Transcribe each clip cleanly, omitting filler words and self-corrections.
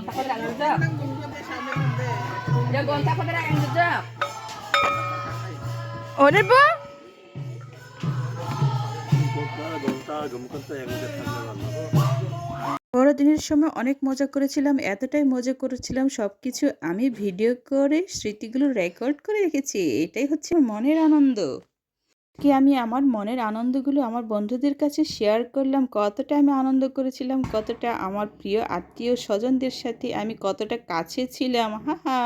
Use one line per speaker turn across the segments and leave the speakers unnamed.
gontak ko lang jam. Ya gontak ko lang jam.
오늘 뭐? বড়দিনের সময় অনেক মজা করেছিলাম, এতটাই মজা করেছিলাম সবকিছু আমি ভিডিও করে স্মৃতিগুলো রেকর্ড করে রেখেছি। এটাই হচ্ছে আমার মনের আনন্দ। কি আমি আমার মনের আনন্দগুলো আমার বন্ধুদের কাছে শেয়ার করলাম, কতটা আমি আনন্দ করেছিলাম, কতটা আমার প্রিয় আত্মীয় স্বজনদের সাথে আমি কতটা কাছে ছিলাম। হা হা,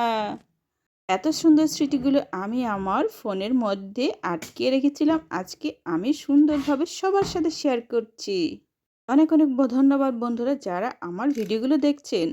এত সুন্দর স্মৃতিগুলো আমি আমার ফোনের মধ্যে আটকে রেখেছিলাম, আজকে আমি সুন্দরভাবে সবার সাথে শেয়ার করছি। অনেক অনেক ধন্যবাদ বন্ধুরা যারা আমার ভিডিওগুলো দেখছেন।